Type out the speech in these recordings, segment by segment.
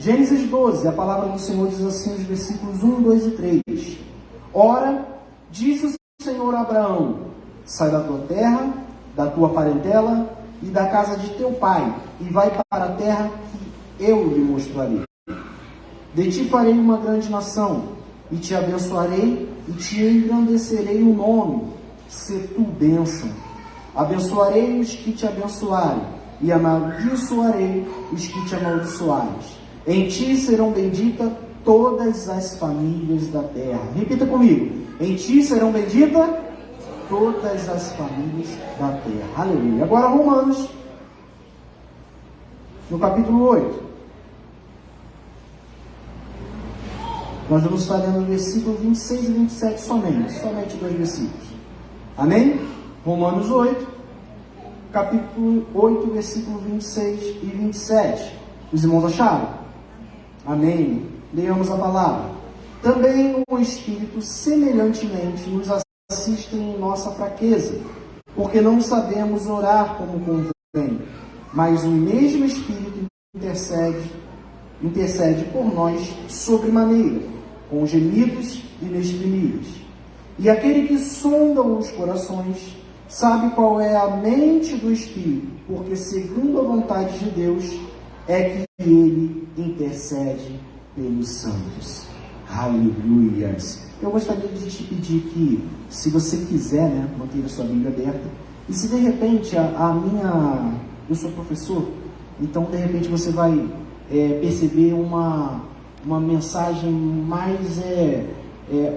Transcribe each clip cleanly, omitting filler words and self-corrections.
Gênesis 12, a palavra do Senhor diz assim, os versículos 1, 2 e 3. Ora, disse o Senhor a Abraão, sai da tua terra, da tua parentela e da casa de teu pai, e vai para a terra que eu lhe mostrarei. De ti farei uma grande nação, e te abençoarei, e te engrandecerei o nome, se tu bênção. Abençoarei os que te abençoarem, e amaldiçoarei os que te amaldiçoarem. Em ti serão benditas todas as famílias da terra. Repita comigo. Em ti serão benditas todas as famílias da terra. Aleluia. Agora Romanos, no capítulo 8. Nós vamos estar lendo o versículo 26 e 27 somente 2 versículos. Amém? Romanos 8, capítulo 8, versículo 26 e 27. Os irmãos acharam? Amém. Leamos a palavra. Também o Espírito semelhantemente nos assiste em nossa fraqueza, porque não sabemos orar como convém, mas o mesmo Espírito intercede por nós sobremaneira, com gemidos inexprimíveis. E aquele que sonda os corações sabe qual é a mente do Espírito, porque segundo a vontade de Deus é que ele intercede pelos santos. Aleluias! Eu gostaria de te pedir que, se você quiser, manter a sua Bíblia aberta, e se de repente eu sou professor, então de repente você vai perceber uma mensagem mais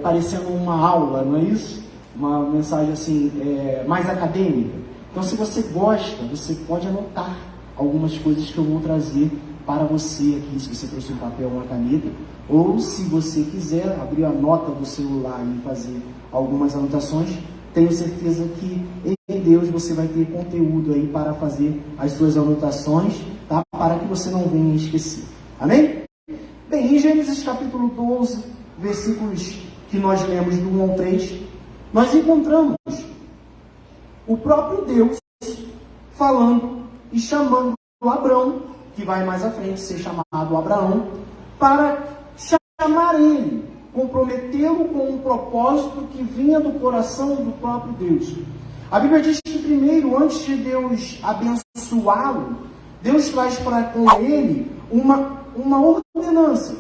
parecendo uma aula, não é isso? Uma mensagem assim, mais acadêmica. Então, se você gosta, você pode anotar algumas coisas que eu vou trazer para você aqui, se você trouxe um papel ou uma caneta, ou se você quiser abrir a nota do celular e fazer algumas anotações, tenho certeza que em Deus você vai ter conteúdo aí para fazer as suas anotações, tá? Para que você não venha esquecer. Amém? Bem, em Gênesis capítulo 12, versículos que nós lemos do 1 ao 3, nós encontramos o próprio Deus falando e chamando Abraão, que vai mais à frente ser chamado Abraão, para chamar ele, comprometê-lo com um propósito que vinha do coração do próprio Deus. A Bíblia diz que primeiro, antes de Deus abençoá-lo, Deus traz para com ele uma ordenança,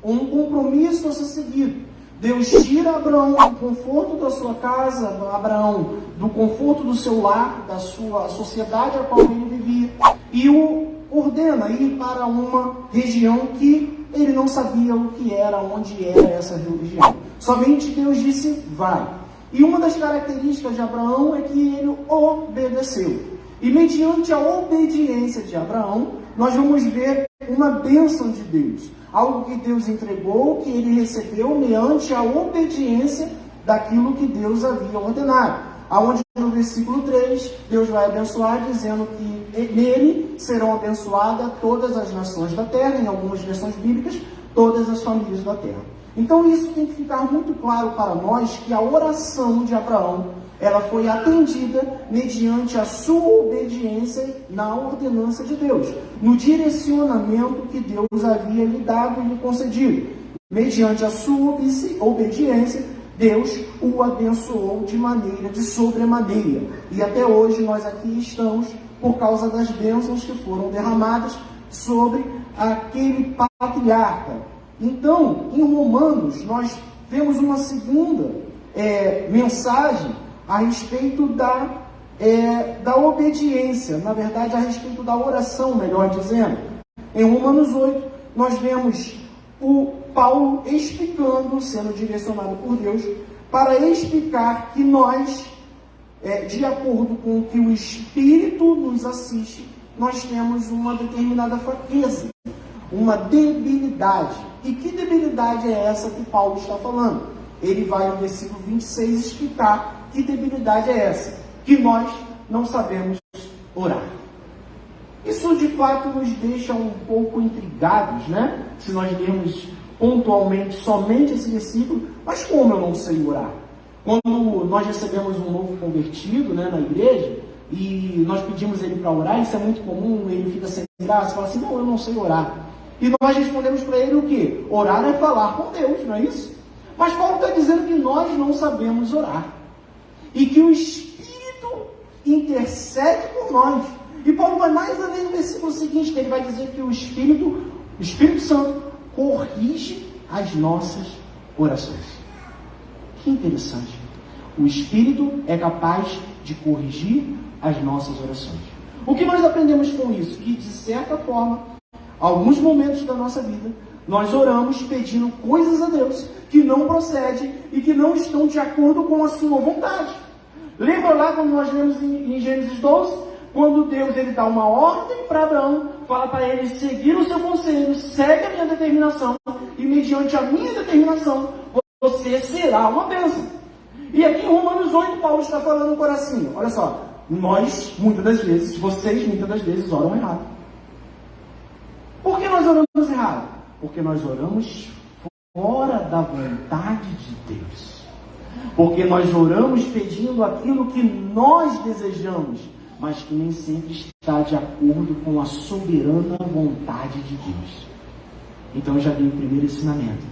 um compromisso a ser seguido. Deus tira Abraão do conforto da sua casa, Abraão do conforto do seu lar, da sua sociedade a qual ele vivia, e o ordena ir para uma região que ele não sabia o que era, onde era essa região. Somente Deus disse, vai. E uma das características de Abraão é que ele obedeceu. E mediante a obediência de Abraão, nós vamos ver uma bênção de Deus. Algo que Deus entregou, que ele recebeu mediante a obediência daquilo que Deus havia ordenado. Aonde no versículo 3, Deus vai abençoar, dizendo que nele serão abençoadas todas as nações da terra, em algumas versões bíblicas, todas as famílias da terra. Então isso tem que ficar muito claro para nós, que a oração de Abraão, ela foi atendida mediante a sua obediência na ordenança de Deus, no direcionamento que Deus havia lhe dado e lhe concedido. Mediante a sua obediência, Deus o abençoou de sobremaneira. E até hoje nós aqui estamos por causa das bênçãos que foram derramadas sobre aquele patriarca. Então, em Romanos, nós vemos uma segunda mensagem a respeito da obediência, na verdade, a respeito da oração, melhor dizendo. Em Romanos 8, nós vemos o Paulo explicando, sendo direcionado por Deus, para explicar que nós, de acordo com o que o Espírito nos assiste, nós temos uma determinada fraqueza, uma debilidade. E que debilidade é essa que Paulo está falando? Ele vai no versículo 26 explicar que debilidade é essa, que nós não sabemos orar. Isso de fato nos deixa um pouco intrigados, né? Se nós lermos pontualmente somente esse versículo, mas como eu não sei orar? Quando nós recebemos um novo convertido, né, na igreja, e nós pedimos ele para orar, isso é muito comum, ele fica sem graça, fala assim, não, eu não sei orar. E nós respondemos para ele o quê? Orar é falar com Deus, não é isso? Mas Paulo está dizendo que nós não sabemos orar. E que o Espírito intercede por nós. E Paulo vai mais além no versículo seguinte, que ele vai dizer que o Espírito Santo, corrige as nossas orações. Que interessante. O Espírito é capaz de corrigir as nossas orações. O que nós aprendemos com isso? Que, de certa forma, alguns momentos da nossa vida, nós oramos pedindo coisas a Deus que não procedem e que não estão de acordo com a sua vontade. Lembra lá quando nós lemos em Gênesis 12? Quando Deus ele dá uma ordem para Abraão, fala para ele seguir o seu conselho, segue a minha determinação, e mediante a minha determinação, você será uma bênção. E aqui em Romanos 8, Paulo está falando no coração. Olha só, nós, muitas das vezes, vocês, muitas das vezes, oram errado. Por que nós oramos errado? Porque nós oramos fora da vontade de Deus. Porque nós oramos pedindo aquilo que nós desejamos, mas que nem sempre está de acordo com a soberana vontade de Deus. Então eu já dei o primeiro ensinamento.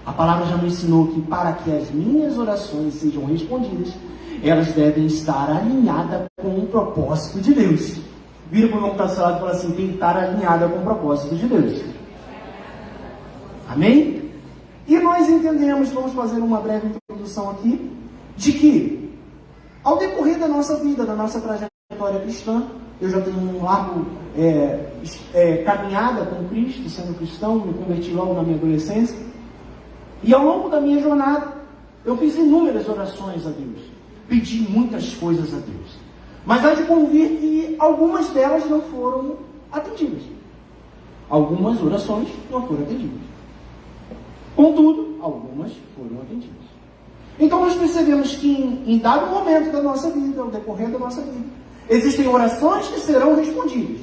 A palavra já me ensinou que para que as minhas orações sejam respondidas, elas devem estar alinhadas com o propósito de Deus. Vira para o irmão que está do seu lado e fala assim, tem que estar alinhada com o propósito de Deus. Amém? E nós entendemos, vamos fazer uma breve introdução aqui, de que ao decorrer da nossa vida, da nossa trajetória cristã, eu já tenho um largo caminhada com Cristo, sendo cristão, me converti logo na minha adolescência. E ao longo da minha jornada, eu fiz inúmeras orações a Deus. Pedi muitas coisas a Deus. Mas há de convir que algumas delas não foram atendidas. Algumas orações não foram atendidas. Contudo, algumas foram atendidas. Então nós percebemos que em dado momento da nossa vida, ao decorrer da nossa vida, existem orações que serão respondidas.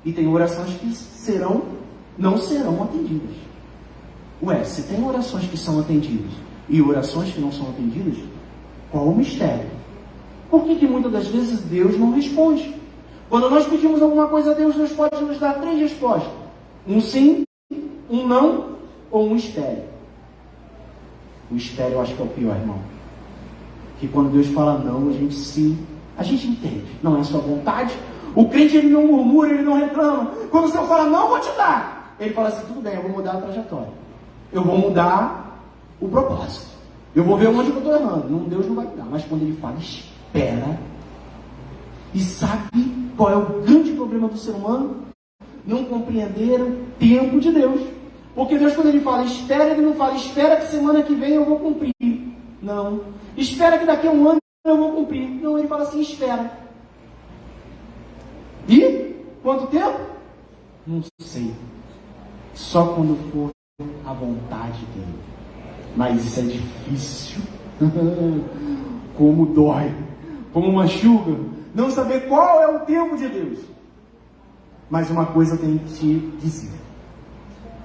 E tem orações que não serão atendidas. Ué, se tem orações que são atendidas e orações que não são atendidas, qual o mistério? Por que muitas das vezes Deus não responde? Quando nós pedimos alguma coisa a Deus, Deus pode nos dar 3 respostas. Um sim, um não ou um espere. O espere eu acho que é o pior, irmão. Que quando Deus fala não, a gente entende. Não é a sua vontade. O crente ele não murmura, ele não reclama. Quando o Senhor fala não, vou te dar. Ele fala assim, tudo bem, eu vou mudar a trajetória. Eu vou mudar o propósito. Eu vou ver onde eu estou errando. Não, Deus não vai mudar. Mas quando ele fala, espera. E sabe qual é o grande problema do ser humano? Não compreender o tempo de Deus. Porque Deus, quando ele fala espera, ele não fala espera que semana que vem eu vou cumprir. Não. Espera que daqui a um ano eu vou cumprir. Não, ele fala assim, espera. E? Quanto tempo? Não sei. Só quando for a vontade dele. Mas isso é difícil. Como dói. Como machuca. Não saber qual é o tempo de Deus. Mas uma coisa eu tenho que te dizer.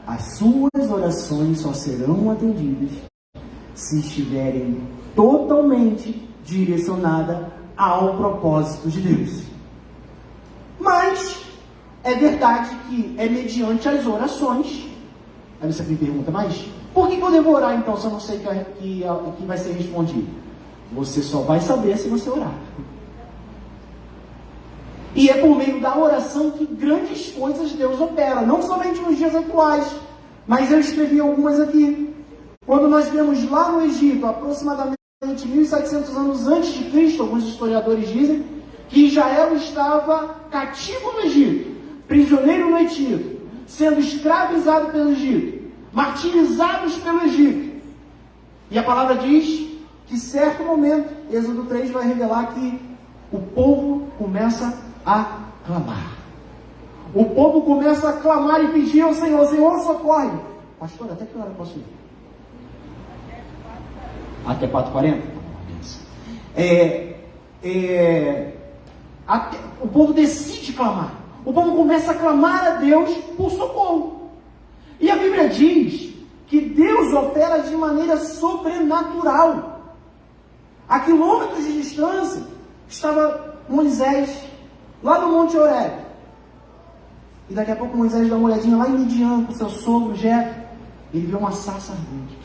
As suas orações só serão atendidas se estiverem totalmente direcionadas ao propósito de Deus. Mas é verdade que é mediante as orações. Aí você me pergunta, mas por que eu devo orar então se eu não sei que vai ser respondido? Você só vai saber se você orar. E é por meio da oração que grandes coisas Deus opera, não somente nos dias atuais, mas eu escrevi algumas aqui. Quando nós vemos lá no Egito, aproximadamente 1.700 anos antes de Cristo, alguns historiadores dizem que Israel estava cativo no Egito, prisioneiro no Egito, sendo escravizado pelo Egito, martirizados pelo Egito. E a palavra diz que, certo momento, Êxodo 3 vai revelar que o povo começa a clamar. O povo começa a clamar e pedir ao Senhor, Senhor, socorre. Pastor, até que hora eu posso ir? Até 4h40? O povo decide clamar. O povo começa a clamar a Deus por socorro. E a Bíblia diz que Deus opera de maneira sobrenatural. A quilômetros de distância estava Moisés, lá no Monte Horebe. E daqui a pouco Moisés dá uma olhadinha lá em Midian com seu sogro, Jetro. Ele vê uma sarça ardente.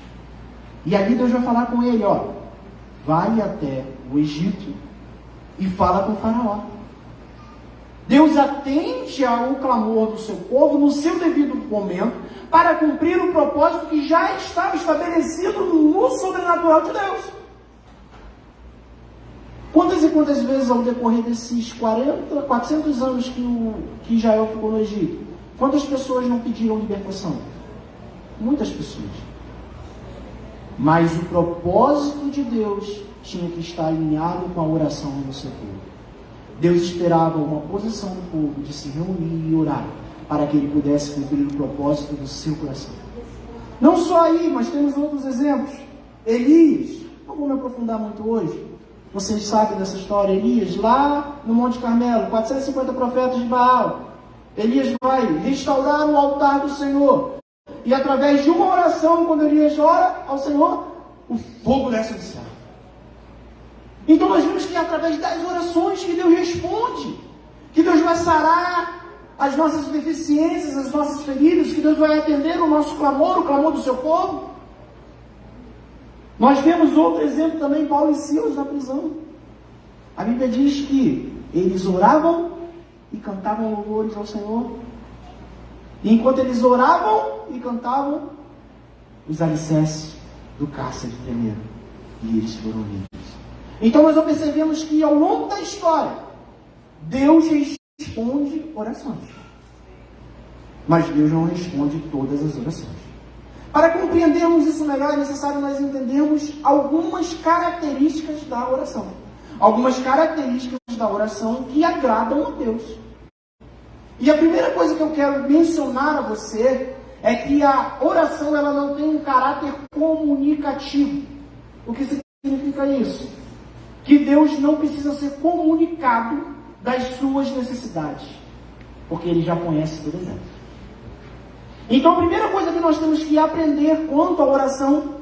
E ali Deus vai falar com ele, ó, vai até o Egito e fala com o faraó. Deus atende ao clamor do seu povo no seu devido momento para cumprir o propósito que já estava estabelecido no sobrenatural de Deus. Quantas e quantas vezes ao decorrer desses 400 anos que Israel ficou no Egito, quantas pessoas não pediram libertação? Muitas pessoas. Mas o propósito de Deus tinha que estar alinhado com a oração do seu povo. Deus esperava uma posição do povo de se reunir e orar para que ele pudesse cumprir o propósito do seu coração. Não só aí, mas temos outros exemplos. Elias, não vou me aprofundar muito hoje. Vocês sabem dessa história. Elias, lá no Monte Carmelo, 450 profetas de Baal. Elias vai restaurar o altar do Senhor. E através de uma oração, quando Elias ora ao Senhor, o fogo desce do céu. Então nós vemos que é através das orações que Deus responde, que Deus vai sarar as nossas deficiências, as nossas feridas, que Deus vai atender o nosso clamor, o clamor do seu povo. Nós vemos outro exemplo também, Paulo e Silas na prisão. A Bíblia diz que eles oravam e cantavam louvores ao Senhor. E enquanto eles oravam e cantavam, os alicerces do cárcere tremeram e eles foram livres. Então nós observamos que ao longo da história, Deus responde orações. Mas Deus não responde todas as orações. Para compreendermos isso melhor, é necessário nós entendermos algumas características da oração. Algumas características da oração que agradam a Deus. E a primeira coisa que eu quero mencionar a você é que a oração ela não tem um caráter comunicativo. O que significa isso? Que Deus não precisa ser comunicado das suas necessidades, porque Ele já conhece todas elas. Então a primeira coisa que nós temos que aprender quanto à oração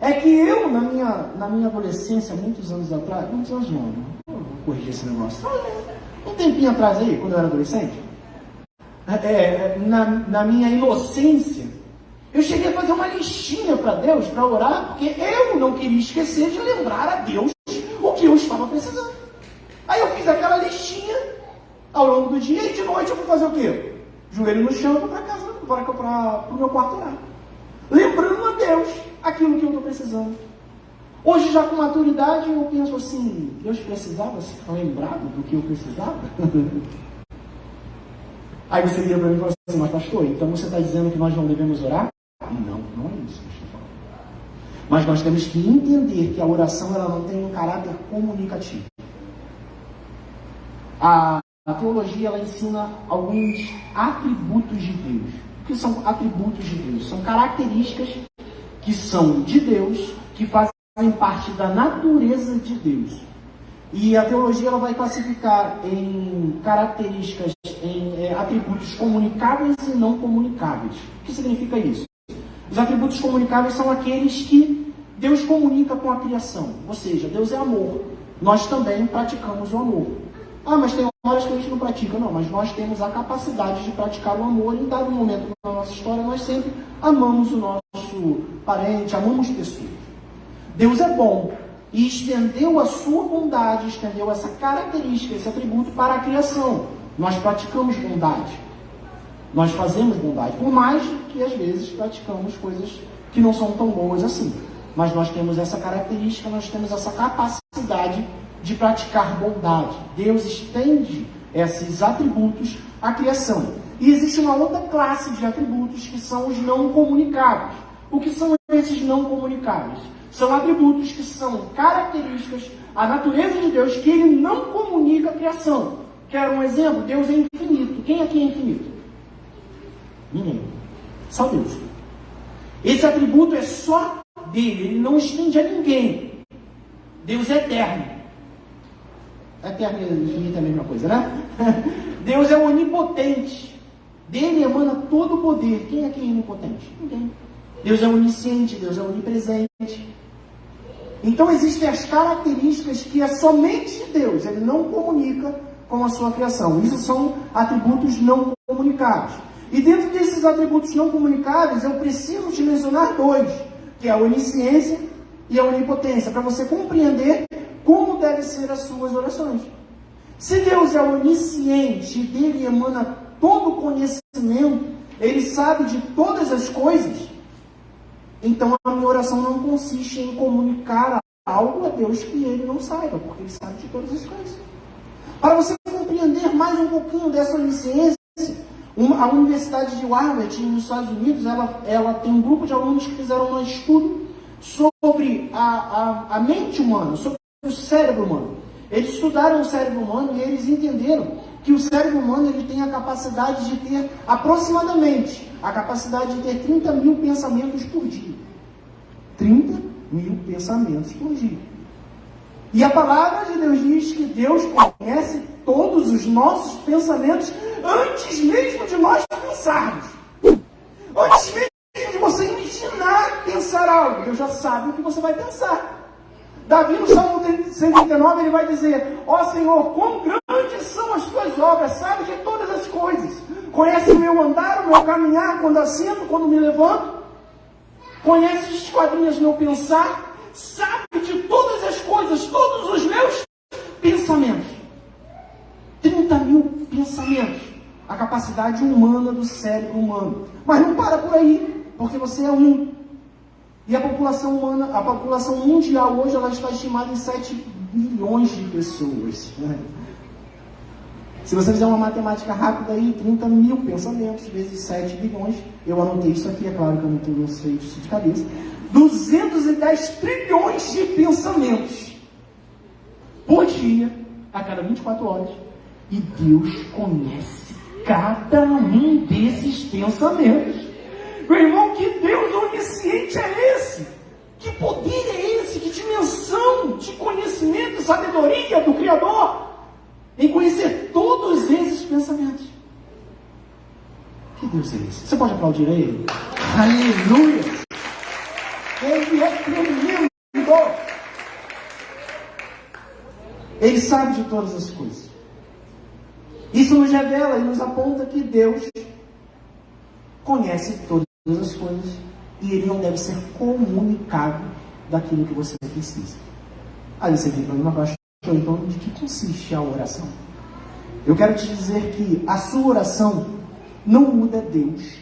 é que eu, na minha adolescência, muitos anos atrás, muitos anos não, vou corrigir esse negócio, um tempinho atrás aí, quando eu era adolescente, na minha inocência, eu cheguei a fazer uma listinha para Deus, para orar, porque eu não queria esquecer de lembrar a Deus o que eu estava precisando. Aí eu fiz aquela listinha ao longo do dia e de noite eu fui fazer o quê? Joelho no chão para casa, para o meu quarto orar. Lembrando a Deus aquilo que eu estou precisando. Hoje, já com maturidade, eu penso assim, Deus precisava ser lembrado do que eu precisava? Aí você vira para mim e fala assim, mas pastor, então você está dizendo que nós não devemos orar? Não, não é isso que eu estou falando. Mas nós temos que entender que a oração ela não tem um caráter comunicativo. A teologia ela ensina alguns atributos de Deus. O que são atributos de Deus? São características que são de Deus, que fazem parte da natureza de Deus. E a teologia ela vai classificar em características, em atributos comunicáveis e não comunicáveis. O que significa isso? Os atributos comunicáveis são aqueles que Deus comunica com a criação. Ou seja, Deus é amor. Nós também praticamos o amor. Ah, mas tem horas que a gente não pratica. Não, mas nós temos a capacidade de praticar o amor. Em dado momento na nossa história, nós sempre amamos o nosso parente, amamos pessoas. Deus é bom e estendeu a sua bondade, estendeu essa característica, esse atributo para a criação. Nós praticamos bondade. Nós fazemos bondade, por mais que às vezes praticamos coisas que não são tão boas assim. Mas nós temos essa característica, nós temos essa capacidade de praticar bondade. Deus estende esses atributos à criação. E existe uma outra classe de atributos que são os não comunicáveis. O que são esses não comunicáveis? São atributos que são características, a natureza de Deus, que Ele não comunica à criação. Quero um exemplo? Deus é infinito. Quem aqui é infinito? Ninguém. Só Deus. Esse atributo é só dele. Ele não estende a ninguém. Deus é eterno. Eterno e infinito é a mesma coisa, né? Deus é onipotente. Dele emana todo o poder. Quem aqui é onipotente? Ninguém. Deus é onisciente. Deus é onipresente. Então existem as características que é somente de Deus. Ele não comunica com a sua criação. Isso são atributos não comunicáveis. E dentro desses atributos não comunicáveis, eu preciso te mencionar dois, que é a onisciência e a onipotência, para você compreender como devem ser as suas orações. Se Deus é onisciente e dele emana todo o conhecimento, ele sabe de todas as coisas, então a minha oração não consiste em comunicar algo a Deus que ele não saiba, porque ele sabe de todas as coisas. Para você compreender mais um pouquinho dessa onisciência, a Universidade de Harvard, nos Estados Unidos, ela tem um grupo de alunos que fizeram um estudo sobre a mente humana, sobre o cérebro humano. Eles estudaram o cérebro humano e eles entenderam que o cérebro humano ele tem a capacidade de ter aproximadamente a capacidade de ter 30 mil pensamentos por dia. 30 mil pensamentos por dia. E a palavra de Deus diz que Deus conhece todos os nossos pensamentos antes mesmo de nós pensarmos. Antes mesmo de você imaginar pensar algo, Deus já sabe o que você vai pensar. Davi, no Salmo 139, ele vai dizer: ó Senhor, quão grandes são as tuas obras, sabe de todas as coisas. Conhece o meu andar, o meu caminhar, quando assento, quando me levanto. Conhece os esquadrinhos do meu pensar, sabe de todas as coisas, todos os meus pensamentos. 30 mil pensamentos. A capacidade humana do cérebro humano. Mas não para por aí, porque você é um. E a população humana, a população mundial hoje, ela está estimada em 7 bilhões de pessoas. Se você fizer uma matemática rápida aí, 30 mil pensamentos vezes 7 bilhões, eu anotei isso aqui, é claro que eu não sei isso de cabeça, 210 trilhões de pensamentos por dia, a cada 24 horas. E Deus conhece cada um desses pensamentos. Meu irmão, que Deus onisciente é esse? Que poder é esse? Que dimensão de conhecimento e sabedoria do Criador em conhecer todos esses pensamentos? Que Deus é esse? Você pode aplaudir a Ele? Aleluia! Ele é tremendo! Ele sabe de todas as coisas. Isso nos revela e nos aponta que Deus conhece todas as coisas e Ele não deve ser comunicado daquilo que você precisa. Aí você vem para mim, pastor, então de que consiste a oração? Eu quero te dizer que a sua oração não muda Deus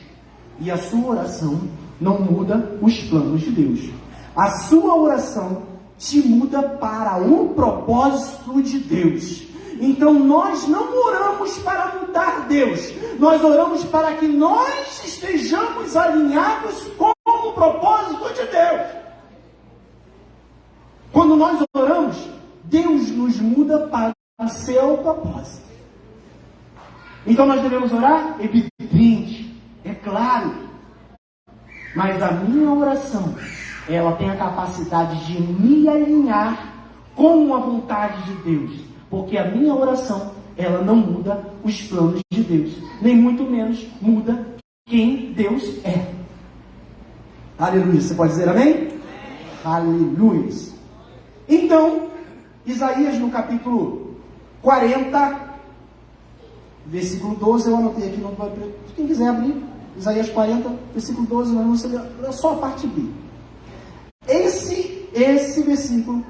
e a sua oração não muda os planos de Deus. A sua oração te muda para o propósito de Deus. Então nós não oramos para mudar Deus, nós oramos para que nós estejamos alinhados com o propósito de Deus. Quando nós oramos, Deus nos muda para o seu propósito. Então nós devemos orar? Evidente, é claro. Mas a minha oração, ela tem a capacidade de me alinhar com a vontade de Deus. Porque a minha oração, ela não muda os planos de Deus. Nem muito menos muda quem Deus é. Aleluia. Você pode dizer amém? Amém. Aleluia. Então, Isaías no capítulo 40, versículo 12, eu anotei aqui, não vai, quem quiser abrir, Isaías 40, versículo 12, nós vamos ler só a parte B. Esse versículo,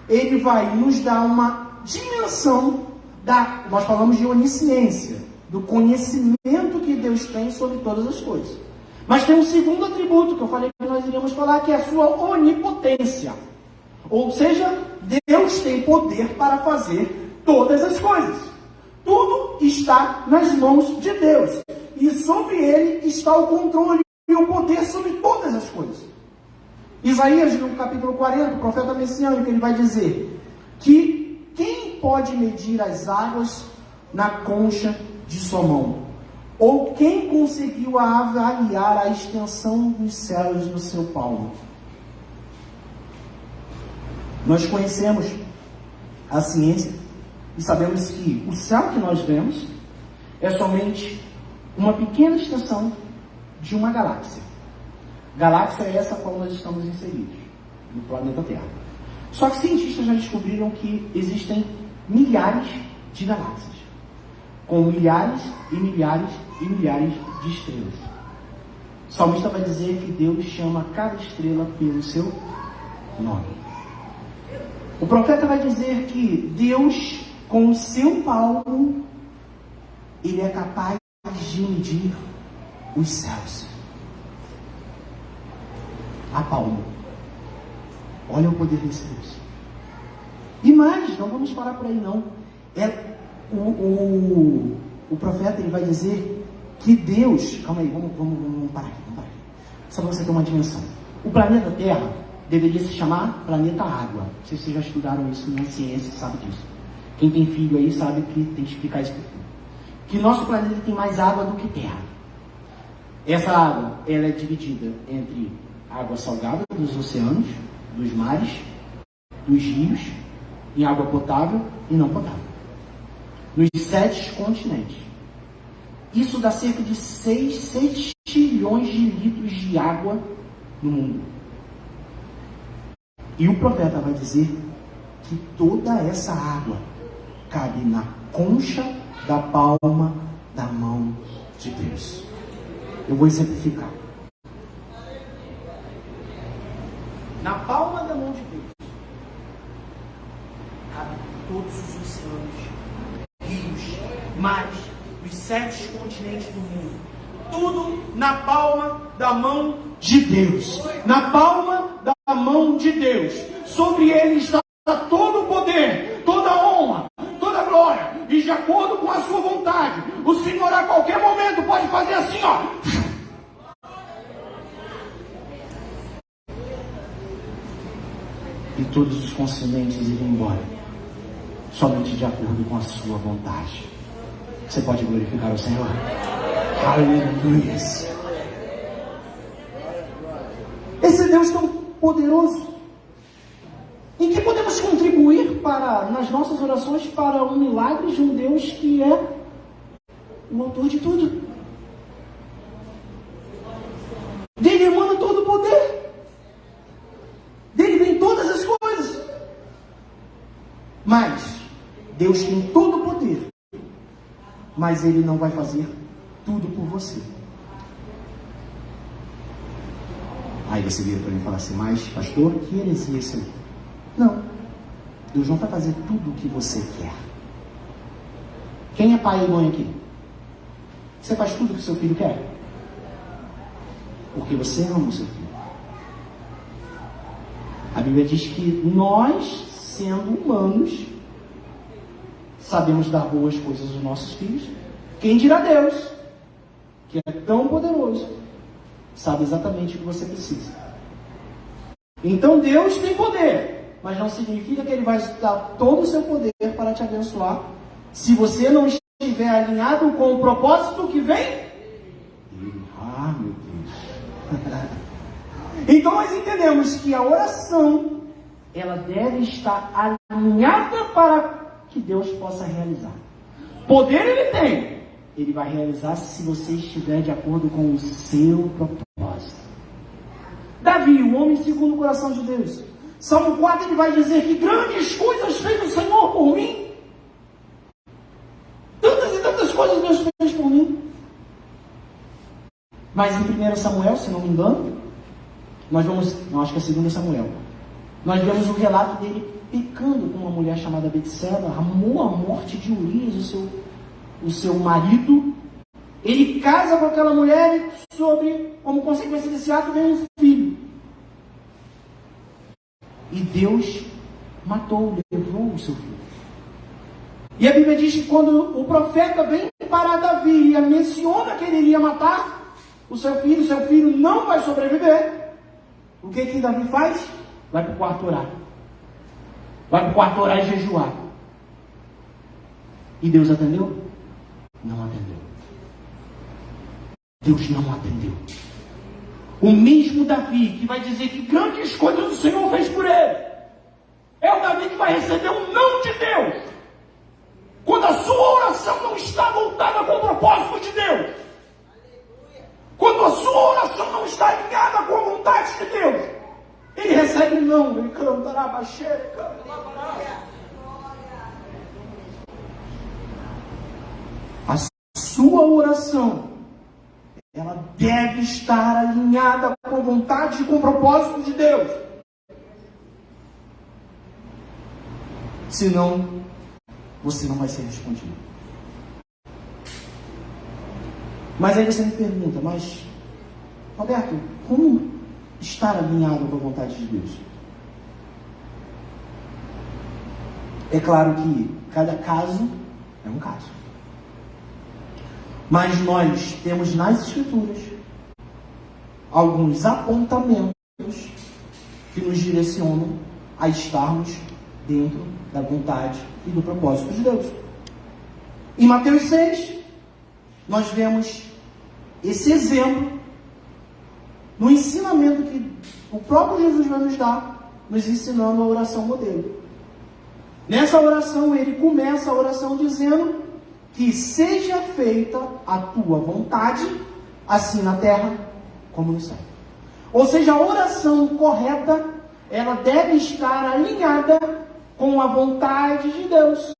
ele vai nos dar uma dimensão nós falamos de onisciência, do conhecimento que Deus tem sobre todas as coisas. Mas tem um segundo atributo que eu falei que nós iríamos falar, que é a sua onipotência. Ou seja, Deus tem poder para fazer todas as coisas. Tudo está nas mãos de Deus. E sobre Ele está o controle e o poder sobre todas as coisas. Isaías, no capítulo 40, o profeta messiânico, ele vai dizer que quem pode medir as águas na concha de sua mão? Ou quem conseguiu avaliar a extensão dos céus do seu palmo? Nós conhecemos a ciência e sabemos que o céu que nós vemos é somente uma pequena extensão de uma galáxia. Galáxia é essa a qual nós estamos inseridos, no planeta Terra. Só que cientistas já descobriram que existem milhares de galáxias, com milhares e milhares e milhares de estrelas. O salmista vai dizer que Deus chama cada estrela pelo seu nome. O profeta vai dizer que Deus, com o seu palmo, ele é capaz de medir os céus. A palmo. Olha o poder desse Deus. E mais, não vamos parar por aí não. O profeta ele vai dizer que Deus... Calma aí, vamos parar aqui. Só para você ter uma dimensão. O planeta Terra deveria se chamar planeta Água. Não sei se vocês já estudaram isso na ciência, sabe disso. Quem tem filho aí sabe que tem que explicar isso para o filho. Que nosso planeta tem mais água do que terra. Essa água, ela é dividida entre água salgada dos oceanos, dos mares, dos rios, em água potável e não potável. Nos 7 continentes. Isso dá cerca de 6 trilhões de litros de água no mundo. E o profeta vai dizer que toda essa água cabe na concha da palma da mão de Deus. Eu vou exemplificar. Na palma da mão de Deus cabe todos os oceanos, rios, mares, os 7 continentes do mundo. Tudo na palma da mão de Deus. Na palma da mão de Deus. Sobre ele está todo o poder, toda a honra, toda a glória. E de acordo com a sua vontade, o Senhor a qualquer momento pode fazer assim, ó. E todos os conscientes irem embora. Somente de acordo com a sua vontade. Você pode glorificar o Senhor? Aleluia. Esse Deus tão poderoso, em que podemos contribuir nas nossas orações para um milagre de um Deus que é o autor de tudo. Dele emana todo o poder. Dele vem todas as coisas. Mas Deus tem todo o poder. Mas Ele não vai fazer tudo por você. Aí você vira para mim e fala assim, mas pastor, que heresia isso aí? Não. Deus não vai fazer tudo o que você quer. Quem é pai e mãe aqui? Você faz tudo o que seu filho quer? Porque você ama o seu filho. A Bíblia diz que nós, sendo humanos, sabemos dar boas coisas aos nossos filhos. Quem dirá Deus, que é tão poderoso, sabe exatamente o que você precisa. Então Deus tem poder, mas não significa que Ele vai dar todo o seu poder para te abençoar, se você não estiver alinhado com o propósito que vem dele. Ah, meu Deus. Então nós entendemos que a oração, ela deve estar alinhada para que Deus possa realizar. Poder Ele tem. Ele vai realizar se você estiver de acordo com o seu propósito. Davi, o homem segundo o coração de Deus. Salmo 4, ele vai dizer que grandes coisas fez o Senhor por mim. Tantas e tantas coisas Deus fez por mim. Mas em 1 Samuel, se não me engano, não acho que é 2 Samuel, nós vemos o relato dele pecando com uma mulher chamada Betseba, amou a morte de Urias, o seu marido. Ele casa com aquela mulher e, como consequência desse ato, vem um filho. E Deus matou, levou o seu filho. E a Bíblia diz que quando o profeta vem para Davi e menciona que ele iria matar o seu filho não vai sobreviver. O que Davi faz? Vai para o quarto orar. Vai para o quarto orar e jejuar. E Deus atendeu? Não atendeu. Deus não atendeu. O mesmo Davi que vai dizer que grandes coisas o Senhor fez por ele, é o Davi que vai receber um não de Deus. Quando a sua oração não está voltada com o propósito de Deus. Quando a sua oração não está alinhada com a vontade de Deus, ele recebe um não. Ele cantará baixeira, cantará. sua oração, ela deve estar alinhada com a vontade e com o propósito de Deus. Senão, você não vai ser respondido. Mas aí você me pergunta, mas, Roberto, como estar alinhado com a vontade de Deus? É claro que cada caso é um caso. Mas nós temos nas Escrituras alguns apontamentos que nos direcionam a estarmos dentro da vontade e do propósito de Deus. Em Mateus 6, nós vemos esse exemplo no ensinamento que o próprio Jesus vai nos dar, nos ensinando a oração modelo. Nessa oração, ele começa a oração dizendo que seja feita a tua vontade, assim na terra como no céu. Ou seja, a oração correta, ela deve estar alinhada com a vontade de Deus.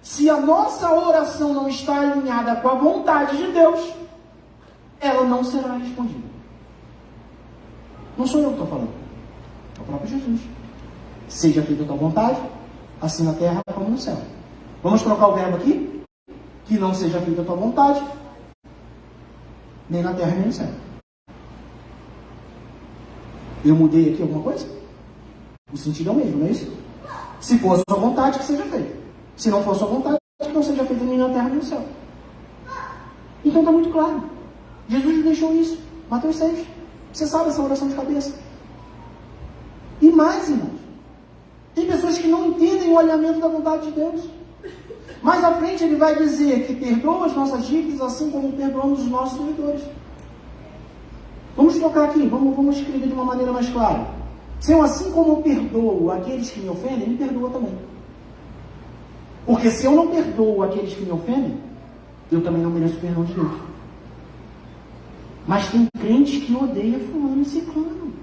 Se a nossa oração não está alinhada com a vontade de Deus, ela não será respondida. Não sou eu que estou falando, é o próprio Jesus. Seja feita a tua vontade, assim na terra como no céu. Vamos trocar o verbo aqui? Que não seja feita a tua vontade, nem na terra nem no céu. Eu mudei aqui alguma coisa? O sentido é o mesmo, não é isso? Se for a sua vontade, que seja feita. Se não for a sua vontade, que não seja feita nem na terra nem no céu. Então está muito claro. Jesus deixou isso. Mateus 6. Você sabe essa oração de cabeça. E mais, irmãos. Tem pessoas que não entendem o alinhamento da vontade de Deus. Mais à frente ele vai dizer que perdoa as nossas dívidas assim como perdoamos os nossos devedores. Vamos trocar aqui, vamos escrever de uma maneira mais clara. Senhor, assim como eu perdoo aqueles que me ofendem, me perdoa também. Porque se eu não perdoo aqueles que me ofendem, eu também não mereço o perdão de Deus. Mas tem crente que odeia fulano e ciclano.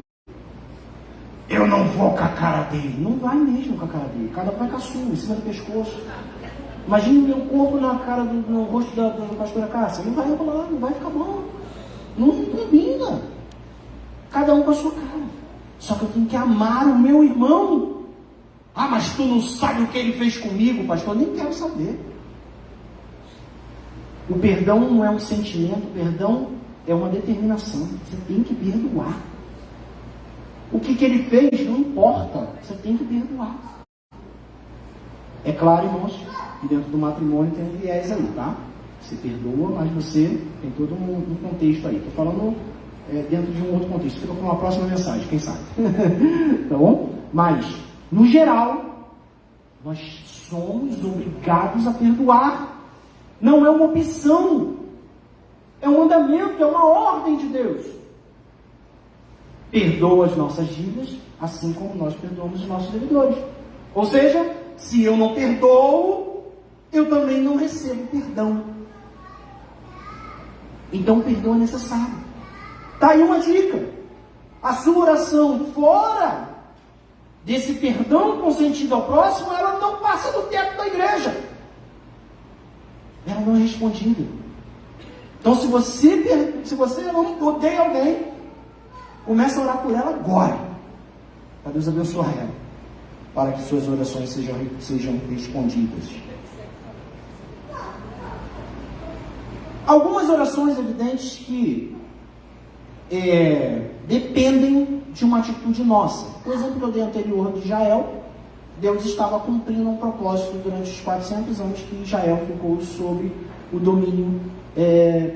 Eu não vou com a cara dele. Não vai mesmo com a cara dele. Cada um vai com a sua, em cima do pescoço. Imagine o meu corpo na cara no rosto da pastora Cássia. Não vai rolar, não vai ficar bom. Não combina. Cada um com a sua cara. Só que eu tenho que amar o meu irmão. Ah, mas tu não sabe o que ele fez comigo, pastor. Nem quero saber. O perdão não é um sentimento, o perdão é uma determinação. Você tem que perdoar. O que ele fez não importa. Você tem que perdoar. É claro, irmãos, que dentro do matrimônio tem um viés aí, tá? Você perdoa, mas você tem todo um contexto aí. Estou falando dentro de um outro contexto. Fica com uma próxima mensagem, quem sabe. Tá bom? Mas, no geral, nós somos obrigados a perdoar. Não é uma opção. É um mandamento, é uma ordem de Deus. Perdoa as nossas dívidas, assim como nós perdoamos os nossos devedores. Ou seja, se eu não perdoo, eu também não recebo perdão. Então o perdão é necessário. Está aí uma dica. A sua oração fora desse perdão consentido ao próximo, ela não passa do teto da igreja. Ela não é respondida. Então se você não odeia alguém, comece a orar por ela agora. Para Deus abençoar ela. Para que suas orações sejam respondidas. Algumas orações evidentes que dependem de uma atitude nossa. O exemplo que eu dei anterior de Israel, Deus estava cumprindo um propósito durante os 400 anos que Israel ficou sob o domínio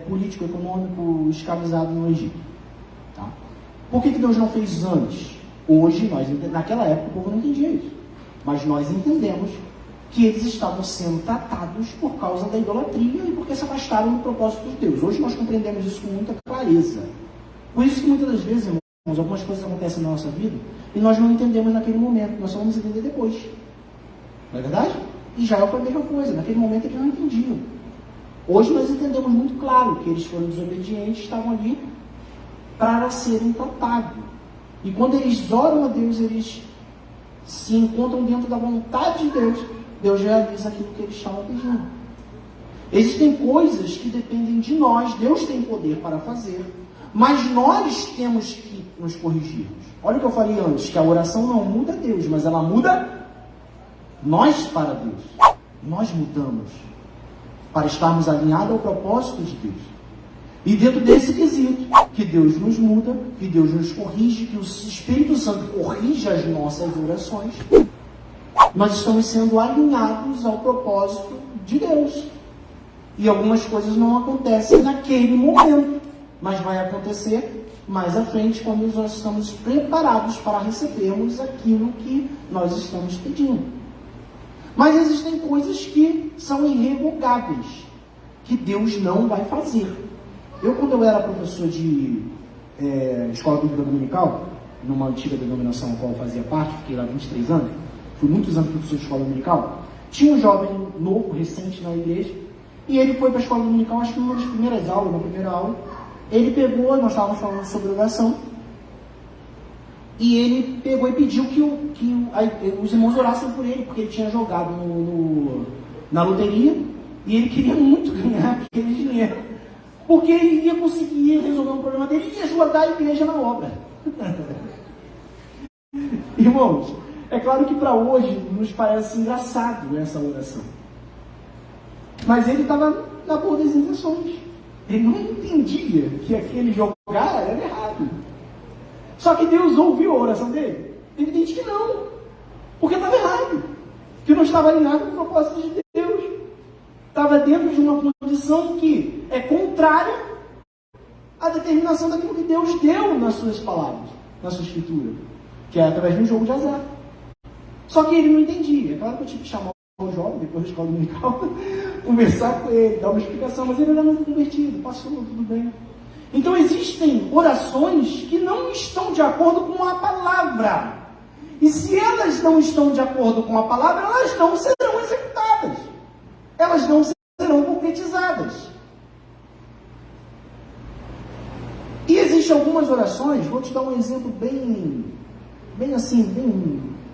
político, econômico, escravizado no Egito. Tá? Por que Deus não fez antes? Hoje, naquela época, o povo não entendia isso. Mas nós entendemos que eles estavam sendo tratados por causa da idolatria e porque se afastaram do propósito de Deus. Hoje nós compreendemos isso com muita clareza. Por isso que muitas das vezes, irmãos, algumas coisas acontecem na nossa vida e nós não entendemos naquele momento, nós só vamos entender depois. Não é verdade? E Israel foi a mesma coisa, naquele momento eles não entendiam. Hoje nós entendemos muito claro que eles foram desobedientes, estavam ali para serem tratados. E quando eles oram a Deus, eles se encontram dentro da vontade de Deus, Deus realiza aquilo que eles estavam pedindo. Existem coisas que dependem de nós, Deus tem poder para fazer, mas nós temos que nos corrigirmos. Olha o que eu falei antes, que a oração não muda Deus, mas ela muda nós para Deus. Nós mudamos para estarmos alinhados ao propósito de Deus. E dentro desse quesito, que Deus nos muda, que Deus nos corrige, que o Espírito Santo corrige as nossas orações, nós estamos sendo alinhados ao propósito de Deus. E algumas coisas não acontecem naquele momento, mas vai acontecer mais à frente, quando nós estamos preparados para recebermos aquilo que nós estamos pedindo. Mas existem coisas que são irrevogáveis, que Deus não vai fazer. Quando eu era professor de escola bíblica dominical, numa antiga denominação a qual eu fazia parte, fiquei lá 23 anos, fui muitos anos professor de escola dominical, tinha um jovem novo, recente na igreja, e ele foi para a escola dominical, acho que numa das primeiras aulas, na primeira aula, ele pegou, nós estávamos falando sobre oração, e ele pegou e pediu que os irmãos orassem por ele, porque ele tinha jogado na loteria, e ele queria muito ganhar aquele dinheiro, porque ele ia conseguir resolver um problema dele e ia ajudar a igreja na obra. Irmãos, é claro que para hoje nos parece engraçado essa oração, mas ele estava na boa das intenções. Ele não entendia que aquele jogar era errado. Só que Deus ouviu a oração dele? Evidente que não, porque estava errado, que não estava alinhado com o propósito de Deus. Estava dentro de uma condição que é contrária à determinação daquilo que Deus deu nas suas palavras, na sua escritura, que é através de um jogo de azar. Só que ele não entendia. É claro que eu tive que chamar o jovem, depois da escola dominical, conversar com ele, dar uma explicação, mas ele era muito convertido, passou tudo bem. Então existem orações que não estão de acordo com a palavra. E se elas não estão de acordo com a palavra, elas não serão executadas. Elas não serão concretizadas. E existem algumas orações, vou te dar um exemplo bem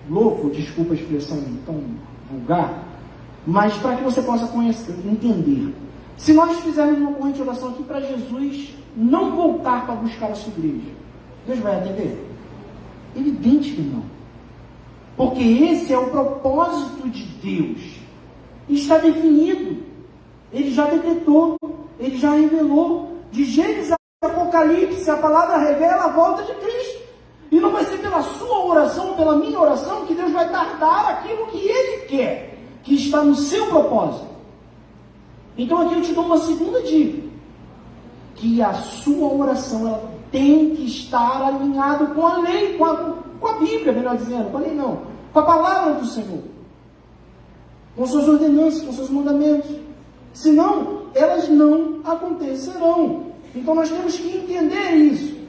louco, desculpa a expressão tão vulgar, mas para que você possa entender. Se nós fizermos uma corrente de oração aqui para Jesus não voltar para buscar a sua igreja, Deus vai atender? Evidente que não. Porque esse é o propósito de Deus. Está definido. Ele já decretou, ele já revelou. De Gênesis a Apocalipse, a palavra revela a volta de Cristo. E não vai ser pela sua oração, pela minha oração, que Deus vai dar aquilo que Ele quer, que está no seu propósito. Então aqui eu te dou uma segunda dica, que a sua oração ela tem que estar alinhada com a lei, com a Bíblia, melhor dizendo, com a lei não, com a palavra do Senhor, com suas ordenanças, com seus mandamentos. Senão, elas não acontecerão. Então nós temos que entender isso.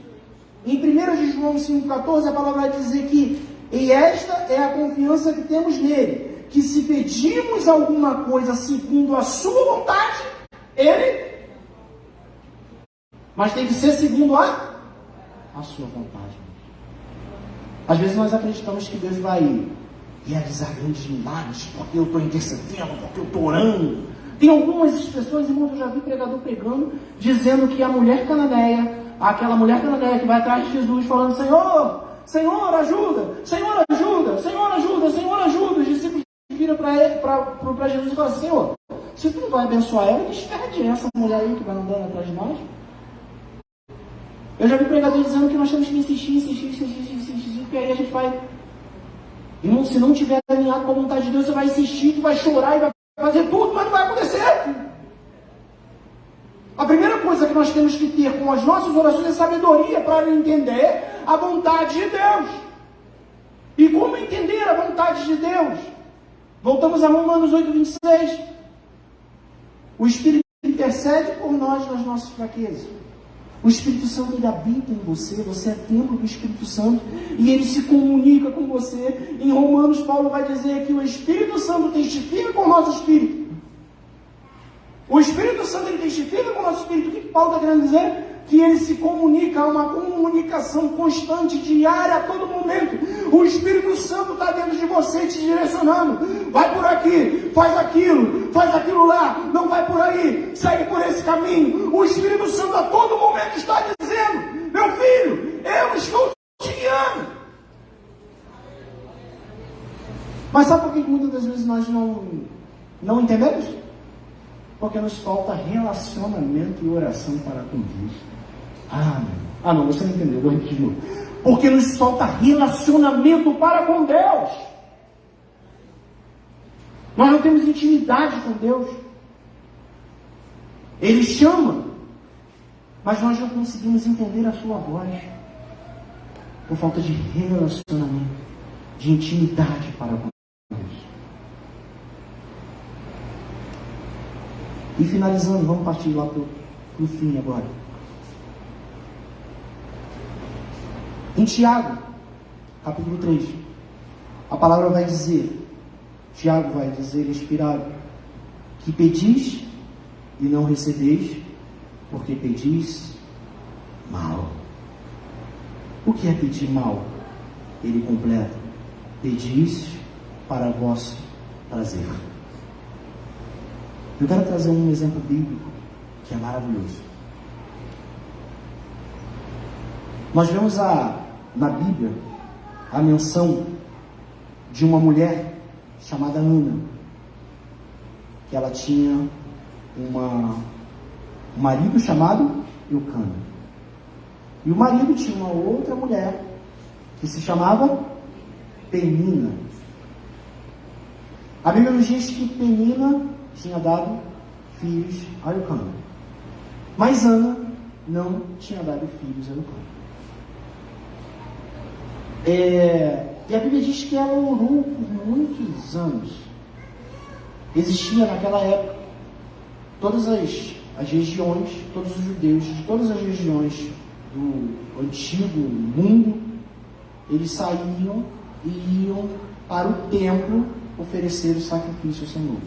Em 1 João 5,14, a palavra vai dizer que e esta é a confiança que temos nele, que se pedirmos alguma coisa segundo a sua vontade, ele... Mas tem que ser segundo a sua vontade. Às vezes nós acreditamos que Deus vai realizar grandes milagres, porque eu estou intercedendo, porque eu estou orando. Tem algumas expressões, irmãos, eu já vi pregador pregando, dizendo que a mulher cananeia, aquela mulher cananeia que vai atrás de Jesus, falando, Senhor, Senhor, ajuda, Senhor, ajuda, Senhor, ajuda, Senhor, ajuda. Os discípulos viram para Jesus e falam, Senhor, se tu não vai abençoar ela, despede essa mulher aí que vai andando atrás de nós. Eu já vi pregador dizendo que nós temos que insistir, que aí a gente vai... Irmão, se não tiver alinhado com a vontade de Deus, você vai insistir, tu vai chorar e vai fazer tudo, mas não vai acontecer. A primeira coisa que nós temos que ter com as nossas orações é sabedoria para entender a vontade de Deus. E como entender a vontade de Deus? Voltamos a Romanos 8:26. O Espírito intercede por nós nas nossas fraquezas. O Espírito Santo, ele habita em você, você é templo do Espírito Santo, e ele se comunica com você. Em Romanos, Paulo vai dizer que o Espírito Santo testifica com o nosso Espírito. O Espírito Santo, ele testifica com o nosso Espírito. O que Paulo está querendo dizer? Que ele se comunica, há uma comunicação constante, diária, a todo momento. O Espírito Santo está dentro de você, te direcionando. Vai por aqui, faz aquilo lá, não vai por aí, segue por esse caminho. O Espírito Santo a todo momento está dizendo: meu filho, eu estou te guiando. Mas sabe por que muitas das vezes nós não entendemos? Porque nos falta relacionamento e oração para com Deus. Não, você não entendeu, vou repetir de novo. Porque nos falta relacionamento para com Deus. Nós não temos intimidade com Deus. Ele chama, mas nós não conseguimos entender a sua voz. Por falta de relacionamento, de intimidade para com Deus. E finalizando, vamos partir lá para o fim agora. Em Tiago, capítulo 3, a palavra vai dizer, Tiago vai dizer, inspirado, que pedis e não recebeis, porque pedis mal. O que é pedir mal? Ele completa: pedis para vosso prazer. Eu quero trazer um exemplo bíblico que é maravilhoso. Nós vemos na Bíblia a menção de uma mulher chamada Ana, que ela tinha um marido chamado Eucana. E o marido tinha uma outra mulher que se chamava Penina. A Bíblia nos diz que Penina tinha dado filhos a Eucana, mas Ana não tinha dado filhos a Eucana. E a Bíblia diz que ela orou por muitos anos. Existia naquela época todas as regiões, todos os judeus de todas as regiões do antigo mundo, eles saíam e iam para o templo oferecer o sacrifício ao Senhor.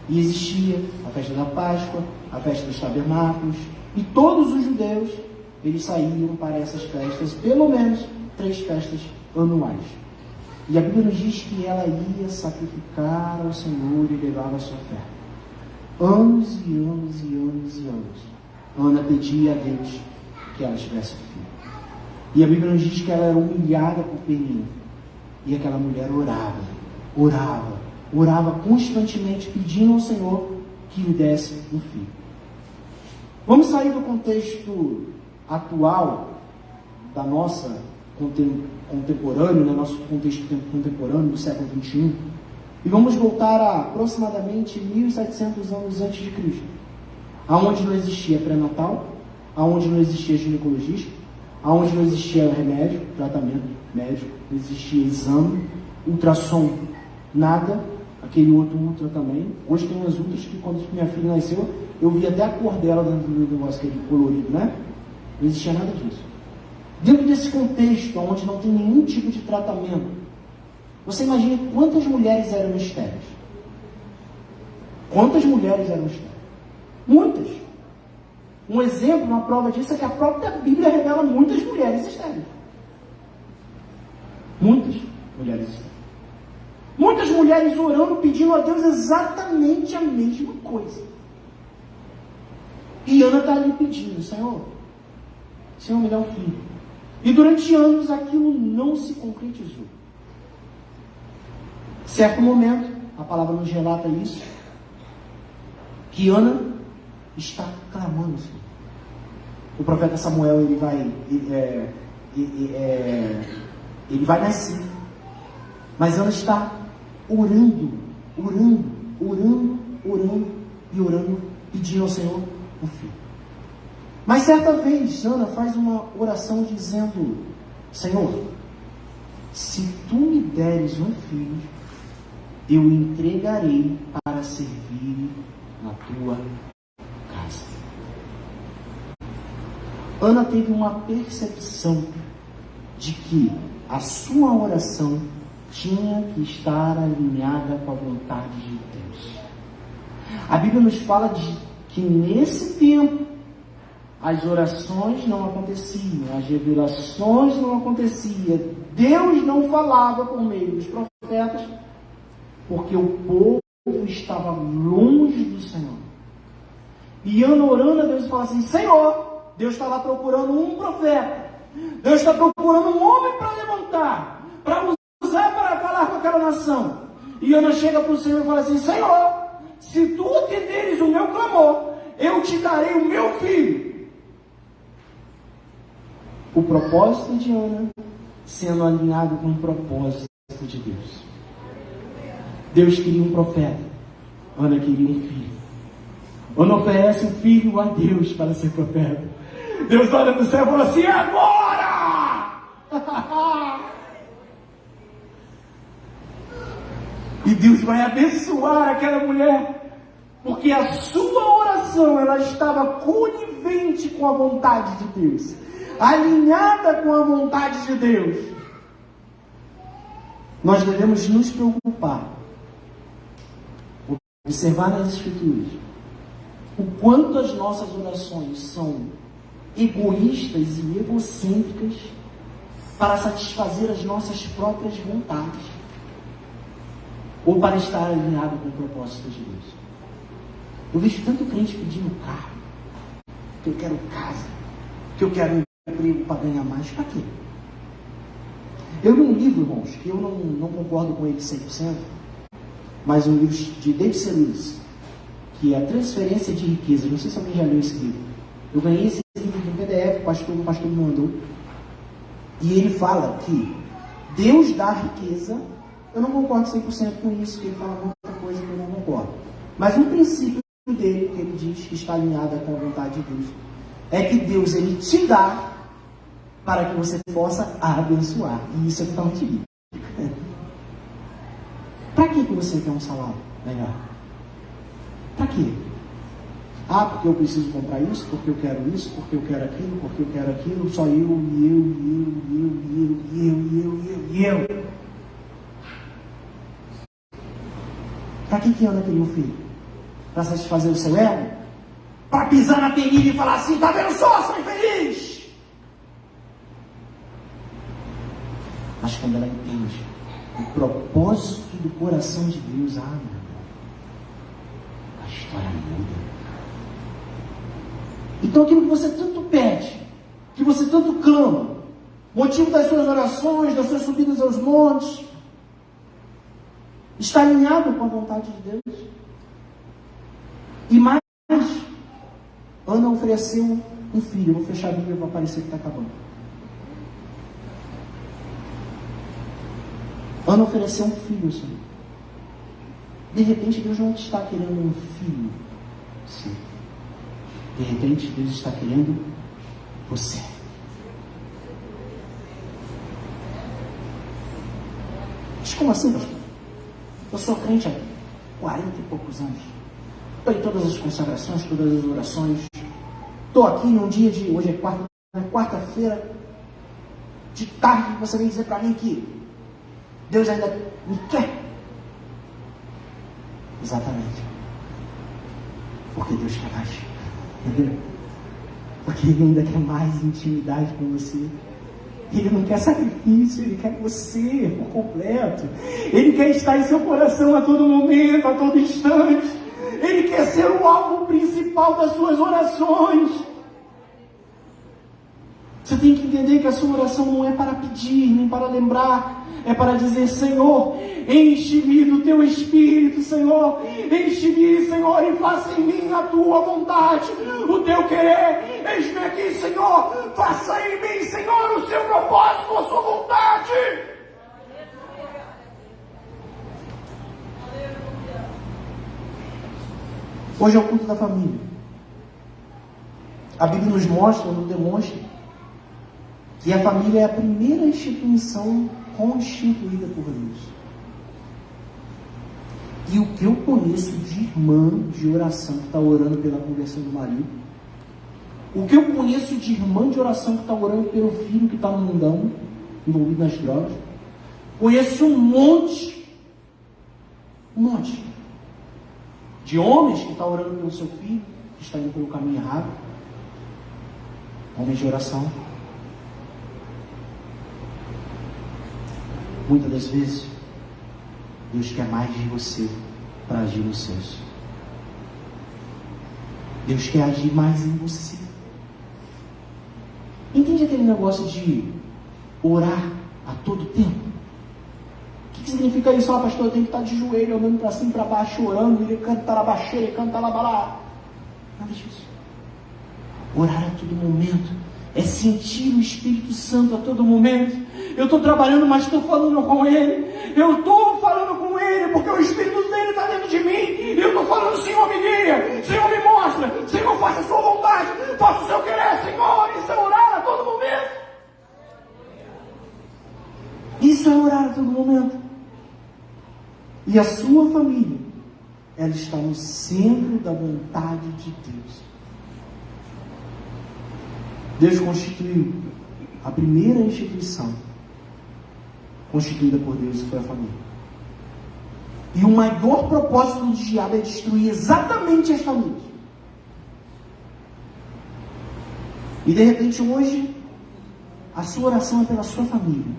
E existia a festa da Páscoa, a festa dos tabernáculos, e todos os judeus, eles saíam para essas festas, pelo menos 3 festas anuais. E a Bíblia nos diz que ela ia sacrificar ao Senhor e levar a sua oferta. Anos e anos e anos e anos, Ana pedia a Deus que ela tivesse filho. E a Bíblia nos diz que ela era humilhada por Penina. E aquela mulher orava constantemente, pedindo ao Senhor que lhe desse um filho. Vamos sair do contexto atual, da nossa contemporâneo, né, nosso contexto contemporâneo do século XXI, e vamos voltar a aproximadamente 1700 anos antes de Cristo, aonde não existia pré-natal, aonde não existia ginecologista, aonde não existia remédio, tratamento médico, não existia exame, ultrassom, nada, aquele outro ultra também. Hoje tem umas ultras que quando minha filha nasceu, eu vi até a cor dela dentro do negócio, aquele colorido, né? Não existia nada disso. Dentro desse contexto, onde não tem nenhum tipo de tratamento, você imagina quantas mulheres eram estéreis? Quantas mulheres eram estéreis? Muitas. Um exemplo, uma prova disso é que a própria Bíblia revela muitas mulheres estéreis. Muitas mulheres estéreis. Muitas mulheres orando, pedindo a Deus exatamente a mesma coisa. E Ana está ali pedindo: Senhor, me dá um filho. E durante anos aquilo não se concretizou. Certo momento, a palavra nos relata isso, que Ana está clamando, Senhor. O profeta Samuel, ele vai nascer. Mas Ana está orando, pedindo ao Senhor um filho. Mas certa vez, Ana faz uma oração dizendo: Senhor, se tu me deres um filho, eu o entregarei para servir na tua casa. Ana teve uma percepção de que a sua oração tinha que estar alinhada com a vontade de Deus. A Bíblia nos fala de que nesse tempo as orações não aconteciam, as revelações não aconteciam, Deus não falava por meio dos profetas, porque o povo estava longe do Senhor. E Ana orando a Deus e fala assim: Senhor, Deus está lá procurando um profeta, Deus está procurando um homem para levantar, para usar para falar com aquela nação. E Ana chega para o Senhor e fala assim: Senhor, se tu atenderes o meu clamor, eu te darei o meu filho. O propósito de Ana sendo alinhado com o propósito de Deus. Deus queria um profeta, Ana queria um filho. Ana oferece um filho a Deus para ser profeta. Deus olha do céu e fala assim: agora! E Deus vai abençoar aquela mulher, porque a sua oração, ela estava conivente com a vontade de Deus, alinhada com a vontade de Deus. Nós devemos nos preocupar, observar nas Escrituras, o quanto as nossas orações são egoístas e egocêntricas para satisfazer as nossas próprias vontades, ou para estar alinhado com o propósito de Deus. Eu vejo tanto crente pedindo carro, que eu quero casa, que eu quero emprego para ganhar mais. Para quê? Eu li um livro, irmãos, que eu não concordo com ele 100%, mas um livro de David C. Lewis, que é a transferência de riqueza. Não sei se alguém já leu esse livro. Eu ganhei esse livro de PDF, o pastor me mandou. E ele fala que Deus dá riqueza. Eu não concordo 100% com isso, que ele fala muita coisa que eu não concordo. Mas um princípio dele, que ele diz que está alinhado com a vontade de Deus, é que Deus, ele te dá para que você possa abençoar. E isso é totalmente bíblico. Para que você quer um salário melhor? Para quê? Ah, porque eu preciso comprar isso, porque eu quero isso, porque eu quero aquilo, porque eu quero aquilo, só eu. Para que Ana queria um filho? Para satisfazer o seu ego? Para pisar na penilha e falar assim: tá vendo só, sou infeliz? Mas quando ela entende o propósito do coração de Deus, meu irmão, a história muda. Então aquilo que você tanto pede, que você tanto clama, motivo das suas orações, das suas subidas aos montes, está alinhado com a vontade de Deus. E mais, Ana ofereceu um filho. Eu vou fechar a Bíblia para parecer que está acabando. Ana ofereceu um filho ao Senhor. De repente, Deus não está querendo um filho. Sim. De repente, Deus está querendo você. Mas como assim, pastor? Eu sou crente há 40 e poucos anos. Estou em todas as consagrações, todas as orações. Estou aqui num dia de... Hoje é quarta-feira. De tarde, você vem dizer para mim que Deus ainda me quer. Exatamente. Porque Deus quer mais. Porque Ele ainda quer mais intimidade com você. Ele não quer sacrifício, Ele quer você por completo. Ele quer estar em seu coração a todo momento, a todo instante. Ele quer ser o alvo principal das suas orações. Você tem que entender que a sua oração não é para pedir, nem para lembrar. É para dizer: Senhor, enche-me do Teu Espírito, Senhor. Enche-me, Senhor, e faça em mim a Tua vontade, o Teu querer. Eis-me aqui, Senhor. Faça em mim, Senhor, o Seu propósito, a Sua vontade. Hoje é o culto da família. A Bíblia nos mostra, nos demonstra, que a família é a primeira instituição constituída por Deus. E o que eu conheço de irmã de oração que está orando pela conversão do marido, o que eu conheço de irmã de oração que está orando pelo filho que está no mundão, envolvido nas drogas, conheço um monte de homens que estão orando pelo seu filho, que está indo pelo caminho errado, homens de oração. Muitas das vezes, Deus quer mais de você para agir nos seus. Deus quer agir mais em você. Entende aquele negócio de orar a todo tempo? O que significa isso? Ah, pastor, eu tenho que estar de joelho, olhando para cima e para baixo, orando, ele canta lá baixeira, ele canta lá balá. Nada disso. Orar a todo momento é sentir o Espírito Santo a todo momento. Eu estou trabalhando, mas estou falando com Ele. Eu estou falando com Ele, porque o Espírito dele está dentro de mim. E eu estou falando, Senhor, me guia, Senhor, me mostra, Senhor, faça a sua vontade, faça o seu querer, Senhor. Isso é orar a todo momento. Isso é orar a todo momento. E a sua família, ela está no centro da vontade de Deus. Deus constituiu a primeira instituição constituída por Deus, foi a família. E o maior propósito do diabo é destruir exatamente as famílias. E de repente hoje, a sua oração é pela sua família.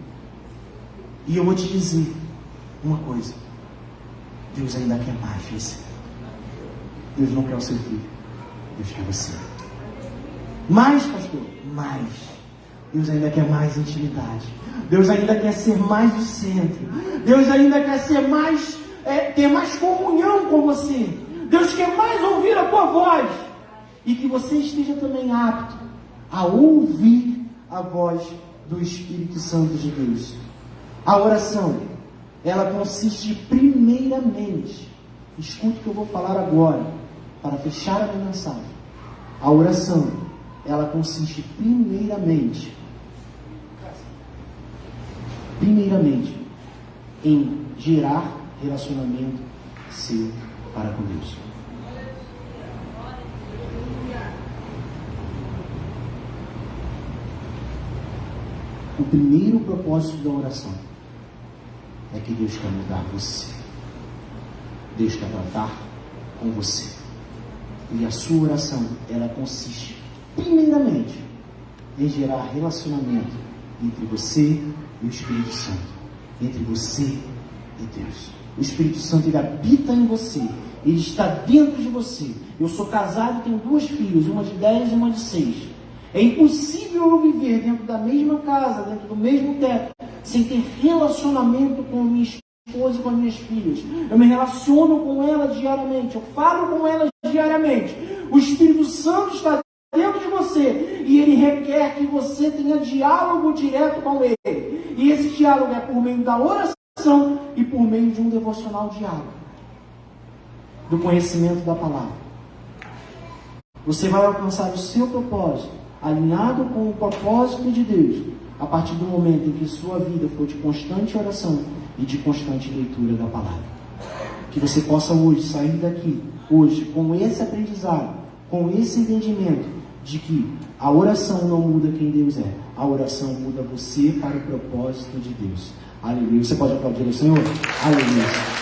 E eu vou te dizer uma coisa. Deus ainda quer mais de você. Deus não quer o seu filho. Deus quer você. Mais, pastor? Mais. Deus ainda quer mais intimidade. Deus ainda quer ser mais o centro. Deus ainda quer ser mais, ter mais comunhão com você. Deus quer mais ouvir a tua voz. E que você esteja também apto a ouvir a voz do Espírito Santo de Deus. A oração, ela consiste primeiramente, escute o que eu vou falar agora, para fechar a minha mensagem. A oração, ela consiste primeiramente em gerar relacionamento seu para com Deus. O primeiro propósito da oração é que Deus quer mudar você. Deus quer tratar com você. E a sua oração, ela consiste primeiramente em gerar relacionamento entre você e o Espírito Santo, entre você e Deus. O Espírito Santo, ele habita em você, ele está dentro de você. Eu sou casado e tenho 2 filhas, uma de 10 e uma de 6. É impossível eu viver dentro da mesma casa, dentro do mesmo teto, sem ter relacionamento com minha esposa e com as minhas filhas. Eu me relaciono com elas diariamente, eu falo com elas diariamente. O Espírito Santo está dentro de você e ele requer que você tenha diálogo direto com ele. E esse diálogo é por meio da oração e por meio de um devocional diário, do conhecimento da palavra. Você vai alcançar o seu propósito, alinhado com o propósito de Deus, a partir do momento em que sua vida for de constante oração e de constante leitura da palavra. Que você possa hoje sair daqui, hoje, com esse aprendizado, com esse entendimento de que a oração não muda quem Deus é, a oração muda você para o propósito de Deus. Aleluia. Você pode aplaudir ao Senhor? Aleluia.